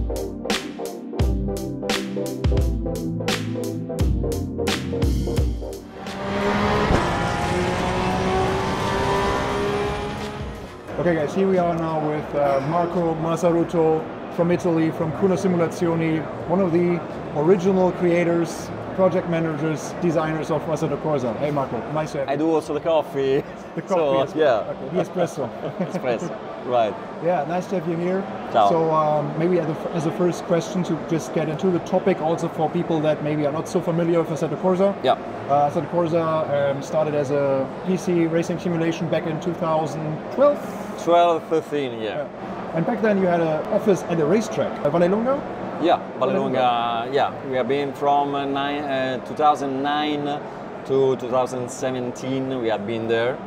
Okay guys, here we are now with Marco Massarutto from Italy, from Kunos Simulazioni, one of the original creators, project managers, designers of Assetto Corsa. Hey Marco, nice to have you. I do also the coffee. The coffee, so, yeah. Okay, the espresso. Espresso, right. Yeah, nice to have you here. Ciao. So maybe as a first question to just get into the topic, also for people that maybe are not so familiar with Assetto Corsa. Yeah. Assetto Corsa started as a PC racing simulation back in 2012? 12, 13, yeah. And back then you had an office at a racetrack, Vallelunga? Yeah, Vallelunga, yeah. We have been from 2009 to 2017, we have been there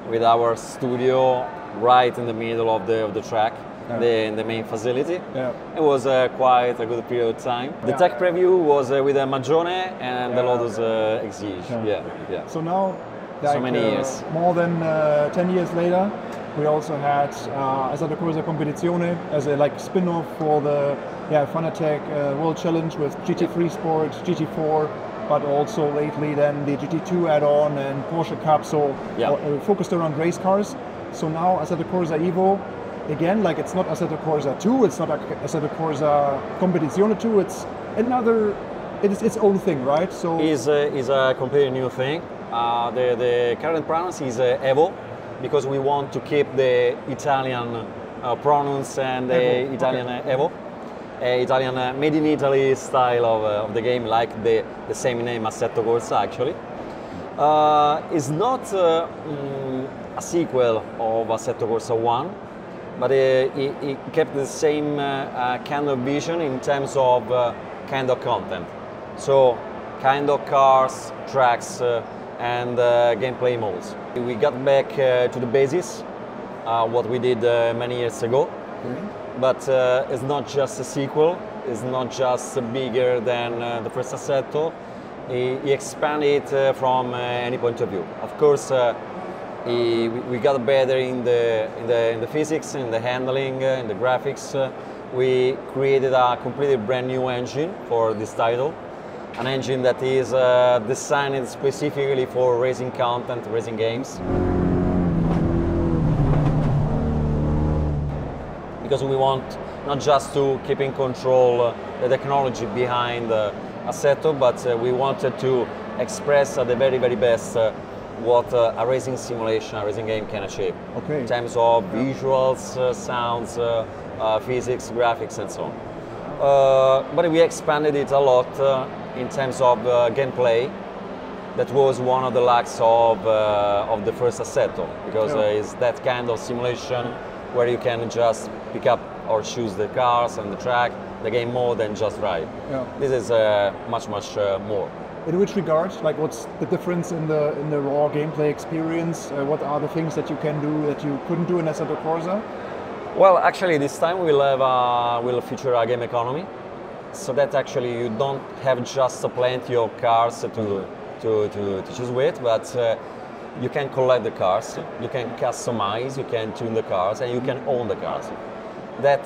with our studio right in the middle of the track, the main facility. Yeah. It was quite a good period of time. The tech preview was with a Magione and the Lotus Exige. Yeah. So now, like, so many years. More than 10 years later, we also had Assetto Corsa Competizione as a spin-off for the Fanatec World Challenge with GT3 Sport, GT4, but also lately then the GT2 add-on and Porsche Cup, so focused around race cars. So now Assetto Corsa EVO, again, it's not Assetto Corsa 2, it's not Assetto Corsa Competizione 2, it's its own thing, right? So is a completely new thing. The current pronounce is EVO, because we want to keep the Italian pronounce and the Italian EVO. Italian made in Italy style of the game, like the same name Assetto Corsa actually. It's not a sequel of Assetto Corsa 1, but it kept the same kind of vision in terms of kind of content. So kind of cars, tracks, and gameplay modes. We got back to the basis, what we did many years ago. But it's not just a sequel, it's not just bigger than the first Assetto. He expanded from any point of view. Of course, we got better in the physics, in the handling, in the graphics. We created a completely brand new engine for this title. An engine that is designed specifically for racing content, racing games. Because we want not just to keep in control the technology behind Assetto, but we wanted to express at the very, very best what a racing simulation, a racing game can achieve. Okay. In terms of visuals, sounds, physics, graphics, and so on. But we expanded it a lot in terms of gameplay. That was one of the lacks of the first Assetto, because it's that kind of simulation where you can just pick up or choose the cars and the track, the game mode, and just ride. This is much more. In which regard, what's the difference in the raw gameplay experience? What are the things that you can do that you couldn't do in Assetto Corsa? Well, actually, this time we'll feature a game economy, so that actually you don't have just plenty of cars to choose with, but you can collect the cars, you can customize, you can tune the cars, and you can own the cars. That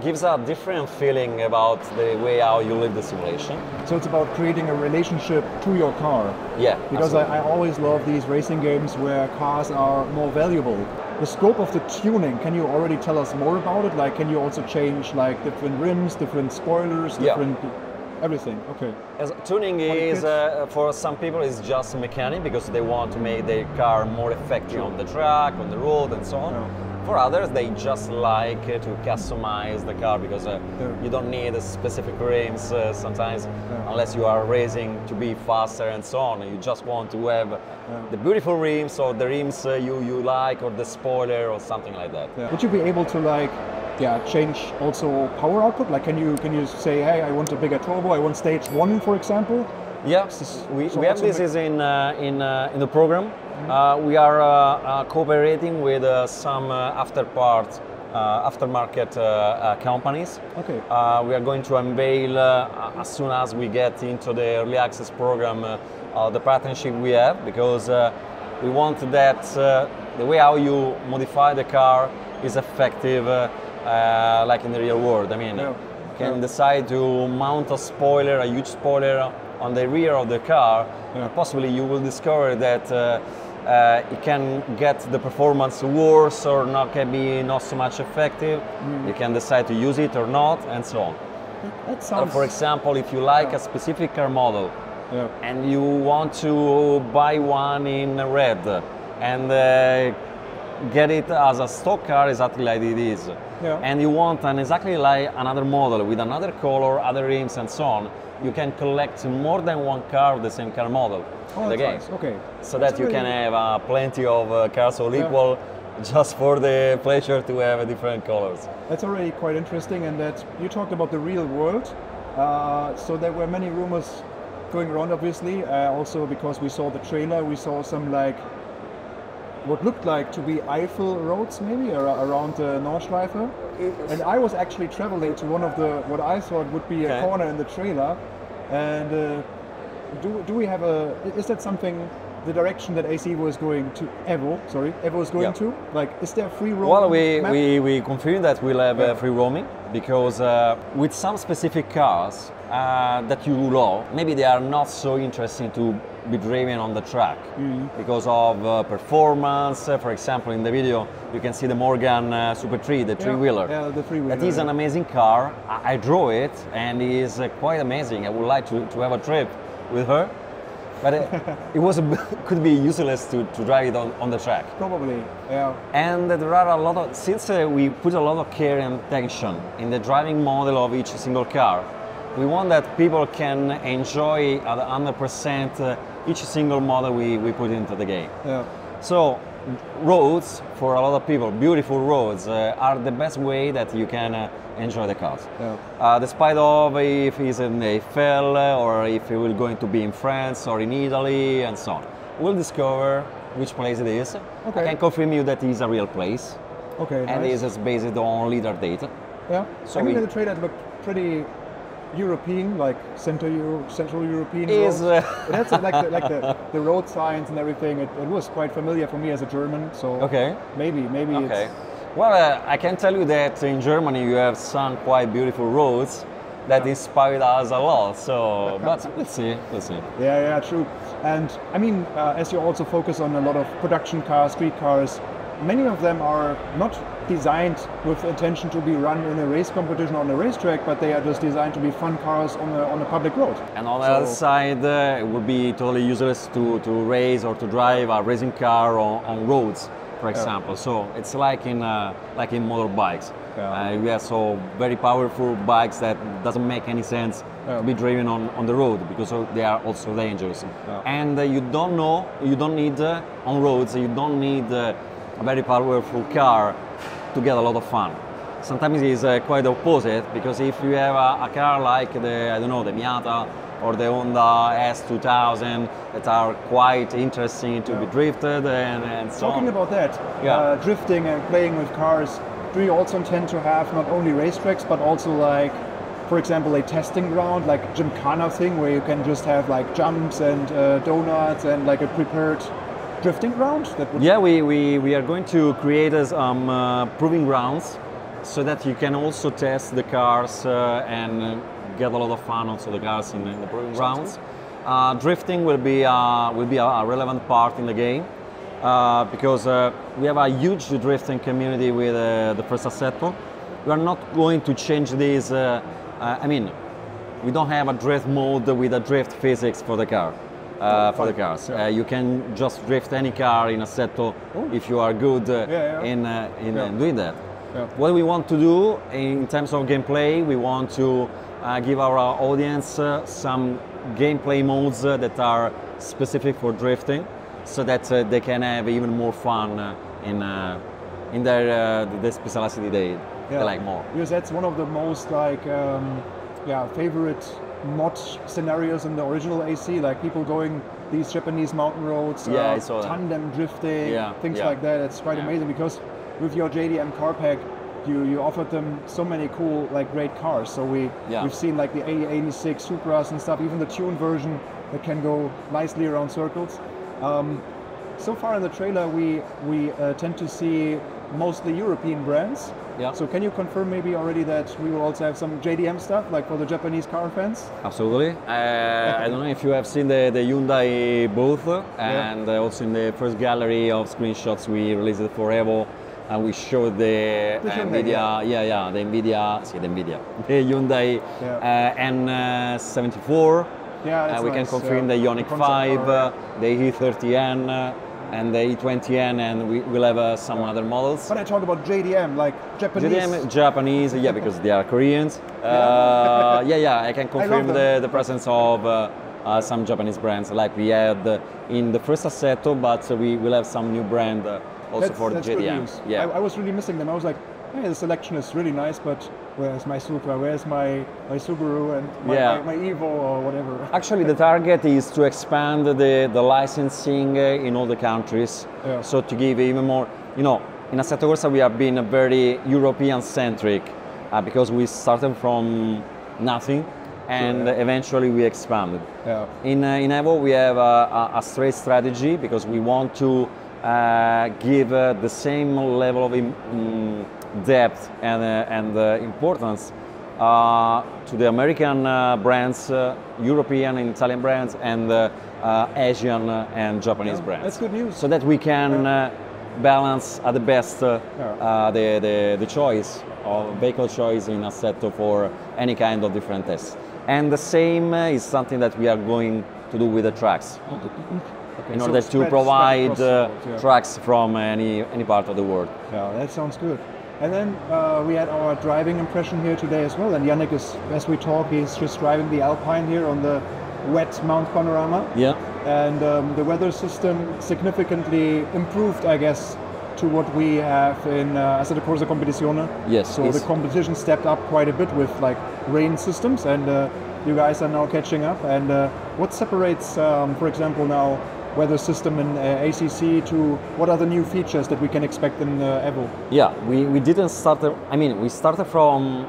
gives a different feeling about the way how you live the simulation. So it's about creating a relationship to your car. Yeah. Because I always love these racing games where cars are more valuable. The scope of the tuning, can you already tell us more about it? Can you also change different rims, different spoilers, different everything? Okay. As tuning is for some people is just mechanic, because they want to make their car more effective on the track, on the road, and so on. For others, they just like to customize the car, because you don't need specific rims sometimes, unless you are racing to be faster and so on. You just want to have the beautiful rims, or the rims you like, or the spoiler, or something like that. Would you be able to change also power output? Can you say, hey, I want a bigger turbo, I want stage 1, for example? Yeah, we have this is in the program. We are cooperating with some aftermarket companies. Okay. We are going to unveil as soon as we get into the early access program the partnership we have, because we want that the way how you modify the car is effective like in the real world. I mean, can decide to mount a spoiler, a huge spoiler on the rear of the car, possibly you will discover that it can get the performance worse or not, can be not so much effective. You can decide to use it or not, and so on. That sounds... For example, if you like a specific car model and you want to buy one in red and get it as a stock car exactly like it is, and you want an exactly like another model with another color, other rims and so on, you can collect more than one car of the same car model in the game. Nice. Okay. So that you can have plenty of cars all equal, just for the pleasure to have different colors. That's already quite interesting, and that you talked about the real world. So there were many rumors going around, obviously, also because we saw the trailer, we saw some like what looked like to be Eiffel roads maybe around the Nordschleife. And I was actually traveling to one of the, what I thought would be a corner in the trailer. And do we have a, is that something, the direction that AC EVO is going to, EVO is going to? Like, is there free roaming? Well, we confirm that we'll have free roaming, because with some specific cars that you love, maybe they are not so interesting to be driven on the track because of performance. For example, in the video, you can see the Morgan Super 3, the three-wheeler. Yeah, the three-wheeler. That is an amazing car. I drove it, and it is quite amazing. I would like to have a trip with her. But it was could be useless to drive it on the track. Probably, yeah. And there are a lot of, since we put a lot of care and attention in the driving model of each single car, we want that people can enjoy at 100% each single model we put into the game. Yeah. So roads, for a lot of people, beautiful roads are the best way that you can enjoy the cars. Yeah. Despite of if it's in Eiffel or if it will going to be in France or in Italy and so on. We'll discover which place it is. Okay. I can confirm you that it is a real place. Okay, and nice. it is based on leader data. Yeah, so I mean, the trailer looked pretty European, like Central European roads. That's like the road signs and everything. It was quite familiar for me as a German, so maybe it's... Well, I can tell you that in Germany you have some quite beautiful roads that inspired us a lot, so, but let's see. Yeah, true. And I mean, as you also focus on a lot of production cars, street cars, many of them are not designed with the intention to be run in a race competition on a racetrack, but they are just designed to be fun cars on a public road. And on the other side, it would be totally useless to race or to drive a racing car on roads, for example. So it's like in motorbikes. We have so very powerful bikes that doesn't make any sense to be driven on the road, because they are also dangerous. And you don't need on roads, you don't need a very powerful car to get a lot of fun. Sometimes it's quite the opposite, because if you have a car like the Miata or the Honda S2000 that are quite interesting to be drifted and so on. Talking about that, drifting and playing with cars, do you also intend to have not only racetracks but also, like, for example, a testing ground, like a Gymkhana thing, where you can just have like jumps and donuts and like a prepared drifting ground? Yeah, we are going to create some proving grounds so that you can also test the cars and get a lot of fun also the cars in the proving grounds. Drifting will be a relevant part in the game because we have a huge drifting community with the first Assetto. We are not going to change this. I mean, we don't have a drift mode with a drift physics for the car. For the cars, you can just drift any car in Assetto if you are good in doing that. What we want to do in terms of gameplay, we want to give our audience some gameplay modes that are specific for drifting, so that they can have even more fun in their speciality they like more. Because that's one of the most favorite mod scenarios in the original AC, like people going these Japanese mountain roads, tandem drifting, things like that. It's quite amazing, because with your JDM car pack, you offered them so many cool, like, great cars. So we've seen like the A86 Supras and stuff, even the tuned version that can go nicely around circles. So far in the trailer, we tend to see mostly European brands. Yeah. So can you confirm maybe already that we will also have some JDM stuff, like for the Japanese car fans? Absolutely. I don't know if you have seen the Hyundai booth, and also in the first gallery of screenshots we released it for EVO, and we showed the NVIDIA, the Hyundai N74. Yeah, we can confirm the Ioniq 5, the E30N, and the E20N, and we will have some other models. But I talk about JDM, like Japanese. JDM, Japanese, yeah, because they are Koreans. I can confirm the presence of some Japanese brands, like we had in the first Assetto, but we will have some new brand also for the JDM. Yeah, I was really missing them. I was like, hey, the selection is really nice, but where's my Supra, where's my Subaru and my Evo or whatever? Actually, the target is to expand the licensing in all the countries. Yeah. So to give even more, you know, in Assetto Corsa we have been very European-centric because we started from nothing and eventually we expanded. Yeah. In EVO we have a straight strategy because we want to give the same level of depth and importance to the American brands, European and Italian brands, and Asian and Japanese brands. That's good news. So that we can balance at the best the choice of vehicle choice in Assetto for any kind of different tests. And the same is something that we are going to do with the tracks. In order to provide tracks from any part of the world. Yeah, that sounds good. And then we had our driving impression here today as well. And Yannick is, as we talk, he's just driving the Alpine here on the wet Mount Panorama. Yeah. And the weather system significantly improved, I guess, to what we have in Assetto Corsa Competizione. Yes. So the competition stepped up quite a bit with like rain systems, and you guys are now catching up. And what separates, for example, now weather system in ACC to what are the new features that we can expect in EVO? Yeah, we didn't start, we started from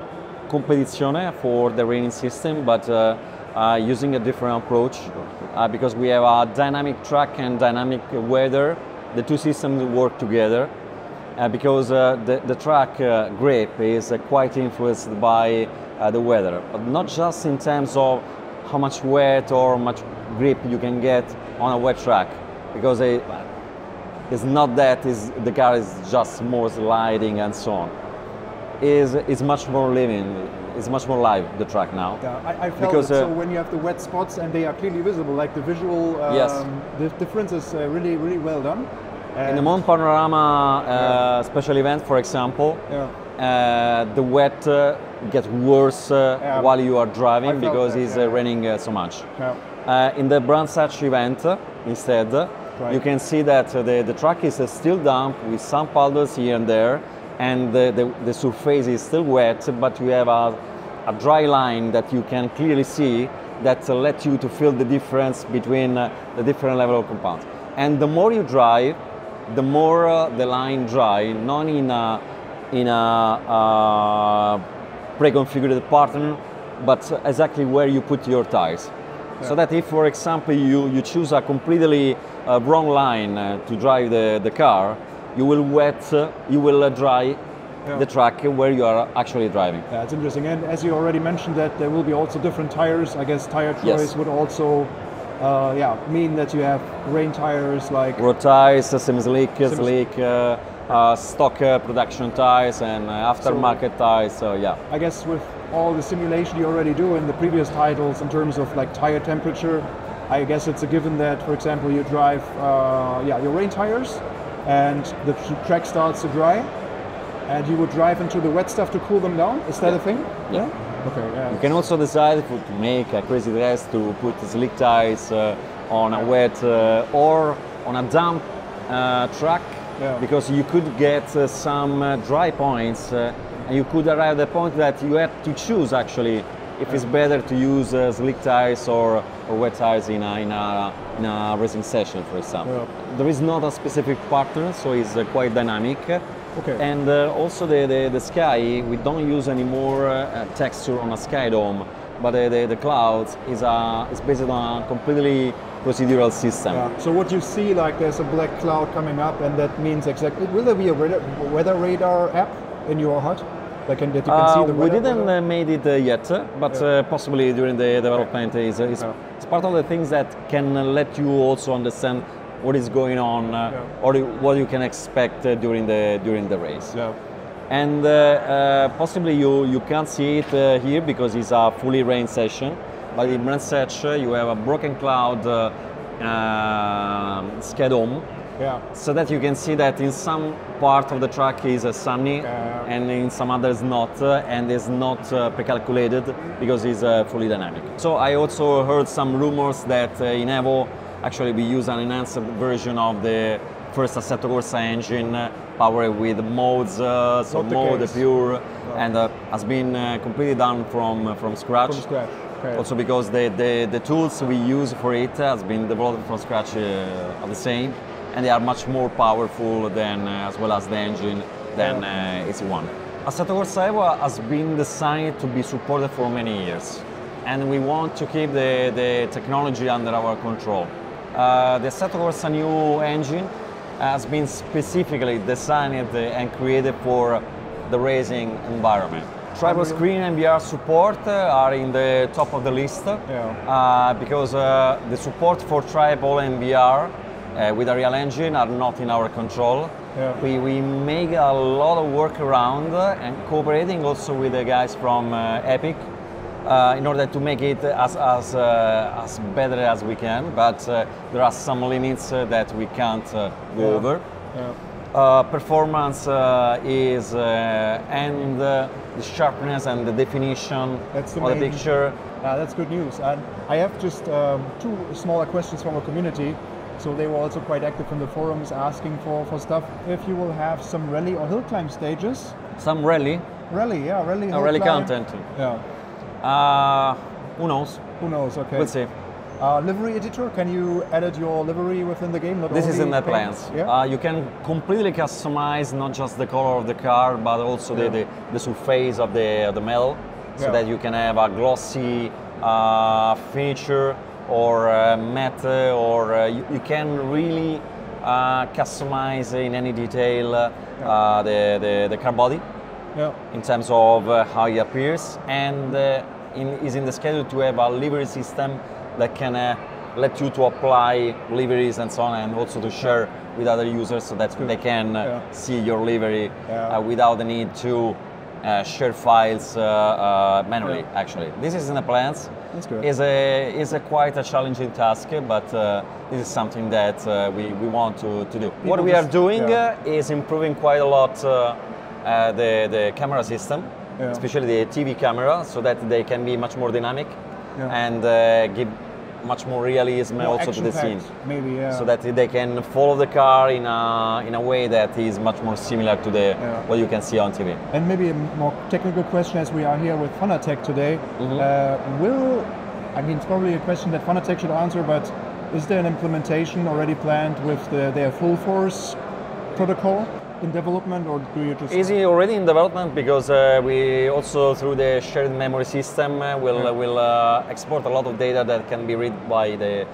Competizione for the raining system, but using a different approach because we have a dynamic track and dynamic weather. The two systems work together because the track grip is quite influenced by the weather, but not just in terms of how much wet or much grip you can get on a wet track, because it's not that the car is just more sliding and so on. It's much more living, it's much more live, the track now. Yeah, I felt because, so when you have the wet spots and they are clearly visible, like the visual the difference is really, really well done. And in the Mount Panorama special event, for example, the wet gets worse while you are driving because it's raining so much. In the Brand Satch event, instead, you can see that the track is still damp with some puddles here and there, and the surface is still wet, but you have a dry line that you can clearly see that lets you to feel the difference between the different level of compounds. And the more you drive, the more the line dry, not in a pre-configured pattern, but exactly where you put your tires. So that if, for example, you choose a completely wrong line to drive the car, you will dry the track where you are actually driving. Yeah, it's interesting. And as you already mentioned, that there will be also different tires. I guess tire choice would also mean that you have rain tires like road tires, semi-slick, slick, stock production tires, and aftermarket tires. So yeah. I guess with all the simulation you already do in the previous titles in terms of like tire temperature, I guess it's a given that, for example, you drive your rain tires and the track starts to dry, and you would drive into the wet stuff to cool them down. Is that a thing? Yeah. Okay. Yeah. You can also decide to make a crazy test to put slick tires on a wet or on a damp track, because you could get some dry points. And you could arrive at the point that you have to choose actually if it's better to use slick tires or wet tires in a racing session, for example. Yeah. There is not a specific pattern, so it's quite dynamic. Okay. And also the sky, we don't use any more texture on a sky dome, but the clouds is based on a completely procedural system. Yeah. So what you see, like there's a black cloud coming up, and that means exactly. Will there be a weather radar app in your HUD? Like that you can see the we weather? didn't made it yet, but possibly during the development is it's part of the things that can let you also understand what is going on or what you can expect during the race. Yeah. And possibly you can't see it here because it's a fully rain session. But in Brandsatch you have a broken cloud schedule, so that you can see that in some part of the track is sunny and in some others not, and is not pre-calculated because it's fully dynamic. So I also heard some rumors that in EVO actually we use an enhanced version of the first Assetto Corsa engine powered with modes, so mode pure, and has been completely done from scratch. From scratch. Okay. Also because the tools we use for it has been developed from scratch are the same, and they are much more powerful than, as well as the engine, than AC1. Assetto Corsa EVO has been designed to be supported for many years, and we want to keep the technology under our control. The Assetto Corsa new engine has been specifically designed and created for the racing environment. Triple screen and VR support are in the top of the list because the support for triple and VR with a real engine are not in our control. We make a lot of work around and cooperating also with the guys from Epic in order to make it as better as we can, but there are some limits that we can't go over. Performance is and the sharpness and the definition of the picture. That's good news. And I have just two smaller questions from our community. So they were also quite active in the forums asking for stuff. If you will have some rally or hill climb stages. Some rally? Rally, yeah, rally. Rally content. Yeah. Who knows? Who knows? Okay. We'll see. Livery editor, can you edit your livery within the game? This is in the plans. You can completely customize not just the color of the car, but also the surface of the metal, so that you can have a glossy finiture or matte, or you can really customize in any detail the car body in terms of how it appears, and is in the schedule to have a livery system that can let you to apply liveries and so on, and also to share with other users so that they can see your livery without the need to share files manually. Actually, this is in the plans. That's good. Is a quite a challenging task, but this is something that we want to do. What we are doing is improving quite a lot the camera system, especially the TV camera, so that they can be much more dynamic and give much more realism also to the scene. Maybe, so that they can follow the car in a way that is much more similar to the what you can see on TV. And maybe a more technical question, as we are here with Fanatec today. I mean, it's probably a question that Fanatec should answer, but is there an implementation already planned with their FullForce protocol in development, or do you just... Is it already in development? Because we also, through the shared memory system, will export a lot of data that can be read by the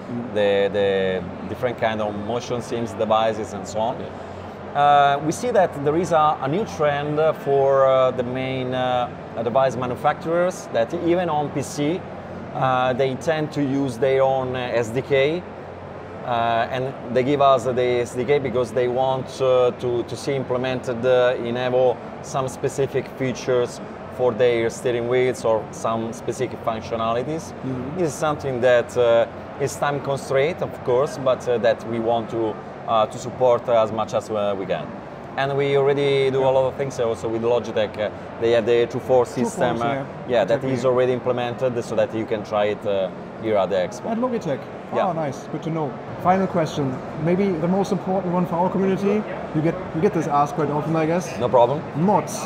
different kind of motion sims devices and so on. We see that there is a new trend for the main device manufacturers, that even on PC they tend to use their own SDK. And they give us the SDK because they want to see implemented in EVO some specific features for their steering wheels or some specific functionalities. This is something that is time constrained, of course, but that we want to support as much as we can. And we already do a lot of things also with Logitech. They have the TrueForce system, that is already implemented, so that you can try it here at the expo. At Logitech. Oh, nice. Good to know. Final question, maybe the most important one for our community. You get this asked quite often, I guess. No problem. Mods.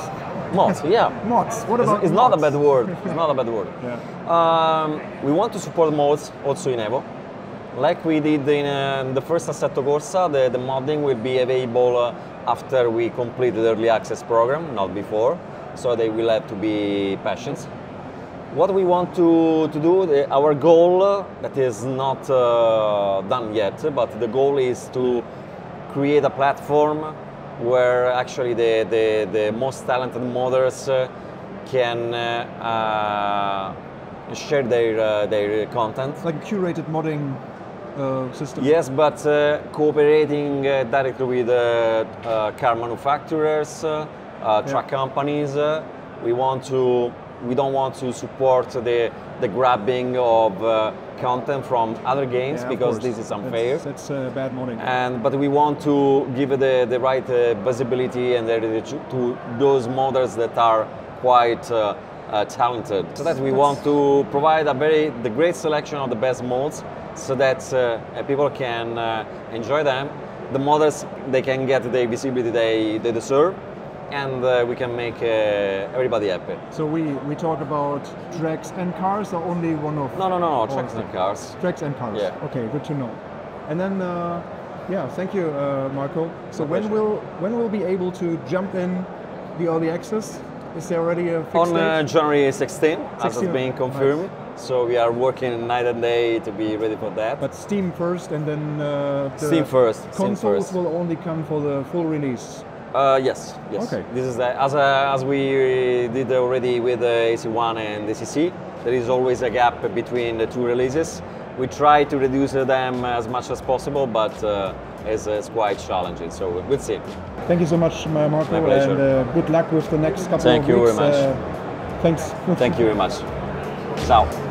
Mods, yeah. Mods. What about It's not a bad word. It's not a bad word. Yeah. We want to support mods also in EVO. Like we did in the first Assetto Corsa, the modding will be available after we complete the early access program, not before. So they will have to be patient. What we want to do, our goal, that is not done yet, but the goal is to create a platform where actually the most talented modders can share their content. Like a curated modding system? Yes, but cooperating directly with car manufacturers, truck companies. We don't want to support the grabbing of content from other games, because this is unfair. That's bad modding. But we want to give the right visibility and to those modders that are quite talented. So that we want to provide the great selection of the best mods, so that people can enjoy them. The modders, they can get the visibility they deserve, and we can make everybody happy. So we talk about tracks and cars, or only one of? No, tracks and cars. Tracks and cars. Yeah. Okay, good to know. And then, yeah, thank you, Marco. So when we'll be able to jump in the early access? Is there already a fixed date? On January 16, as has been confirmed. Nice. So we are working night and day to be ready for that. But Steam first, and then the Steam first. Consoles will only come for the full release. Yes. Okay. This is as we did already with the AC1 and the CC. There is always a gap between the two releases. We try to reduce them as much as possible, but it's quite challenging. So we'll see. Thank you so much, Marco, and good luck with the next couple of weeks. Thank you very much. Thanks. Thank you very much. Ciao.